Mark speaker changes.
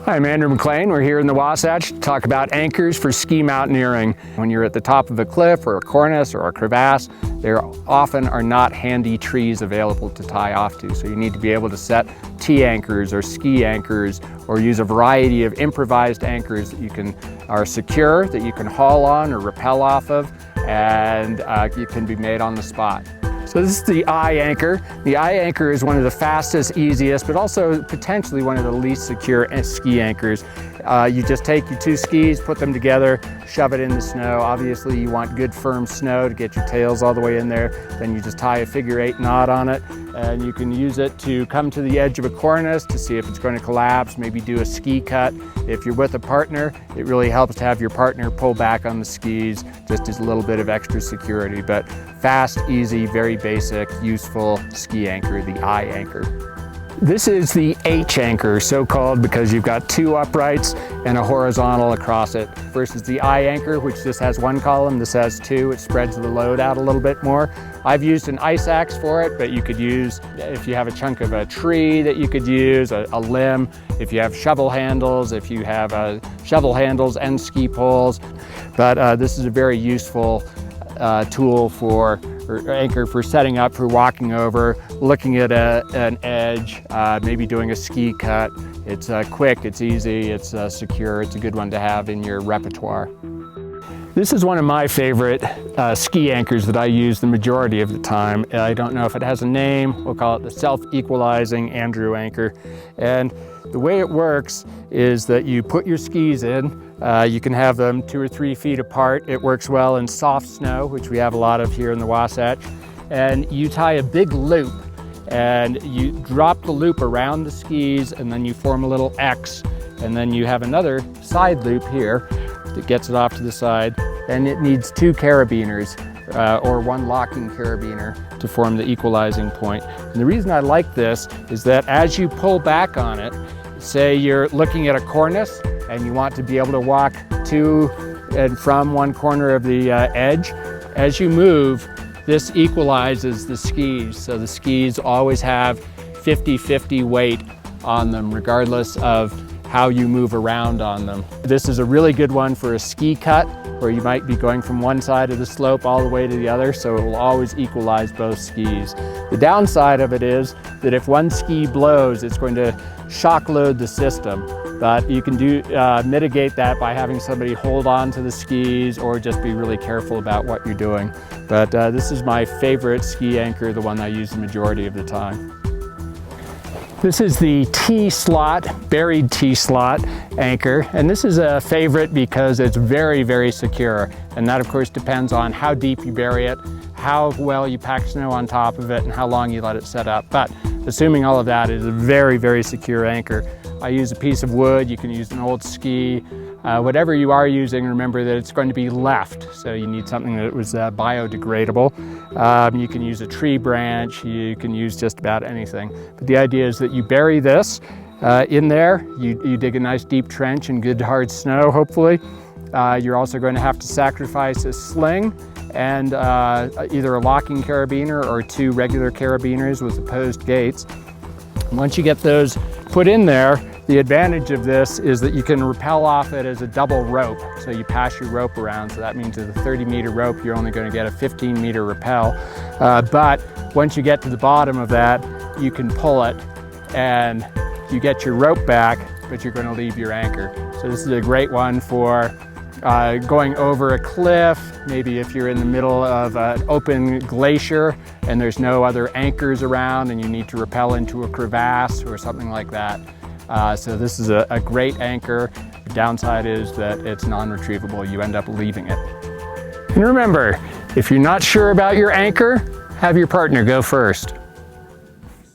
Speaker 1: Hi, I'm Andrew McLean. We're here in the Wasatch to talk about anchors for ski mountaineering. When you're at the top of a cliff or a cornice or a crevasse, there often are not handy trees available to tie off to. So you need to be able to set T-anchors or ski anchors or use a variety of improvised anchors that are secure, that you can haul on or rappel off of, and it can be made on the spot. So this is the eye anchor. The eye anchor is one of the fastest, easiest, but also potentially one of the least secure ski anchors. You just take your two skis, put them together, shove it in the snow. Obviously you want good firm snow to get your tails all the way in there. Then you just tie a figure-8 knot on it, and you can use it to come to the edge of a cornice to see if it's going to collapse, maybe do a ski cut. If you're with a partner, it really helps to have your partner pull back on the skis, just as a little bit of extra security. But fast, easy, very basic, useful ski anchor, the eye anchor. This is the H anchor, so called because you've got two uprights and a horizontal across it. First is the eye anchor, which just has one column. This has two. It spreads the load out a little bit more. I've used an ice axe for it, but you could use, if you have a chunk of a tree that you could use, a limb, if you have shovel handles, if you have shovel handles and ski poles. But this is a very useful tool or anchor for setting up, for walking over, looking at an edge, maybe doing a ski cut. It's quick, it's easy, it's secure. It's a good one to have in your repertoire. This is one of my favorite ski anchors that I use the majority of the time. I don't know if it has a name. We'll call it the self-equalizing Andrew anchor. And the way it works is that you put your skis in. You can have them 2 or 3 feet apart. It works well in soft snow, which we have a lot of here in the Wasatch. And you tie a big loop, and you drop the loop around the skis, and then you form a little X. And then you have another side loop here that gets it off to the side. And it needs 2 carabiners, or 1 locking carabiner to form the equalizing point. And the reason I like this is that as you pull back on it, say you're looking at a cornice and you want to be able to walk to and from one corner of the edge, as you move, this equalizes the skis. So the skis always have 50-50 weight on them, regardless of how you move around on them. This is a really good one for a ski cut, where you might be going from one side of the slope all the way to the other, so it will always equalize both skis. The downside of it is that if one ski blows, it's going to shock load the system. But you can mitigate that by having somebody hold on to the skis, or just be really careful about what you're doing. But this is my favorite ski anchor, the one I use the majority of the time. This is the Tslot, buried Tslot anchor, and this is a favorite because it's very, very secure. And that of course depends on how deep you bury it, how well you pack snow on top of it, and how long you let it set up. But assuming all of that, is a very, very secure anchor. I use a piece of wood. You can use an old ski. Whatever you are using, remember that it's going to be left, so you need something that was biodegradable. You can use a tree branch, you can use just about anything. But the idea is that you bury this in there, you dig a nice deep trench in good hard snow, hopefully. You're also going to have to sacrifice a sling and either a locking carabiner or 2 regular carabiners with opposed gates. Once you get those put in there, the advantage of this is that you can rappel off it as a double rope. So you pass your rope around, so that means with a 30-meter rope, you're only going to get a 15-meter rappel. But once you get to the bottom of that, you can pull it and you get your rope back, but you're going to leave your anchor. So this is a great one for going over a cliff, maybe if you're in the middle of an open glacier and there's no other anchors around and you need to rappel into a crevasse or something like that. So this is a great anchor. The downside is that it's non-retrievable. You end up leaving it. And remember, if you're not sure about your anchor, have your partner go first.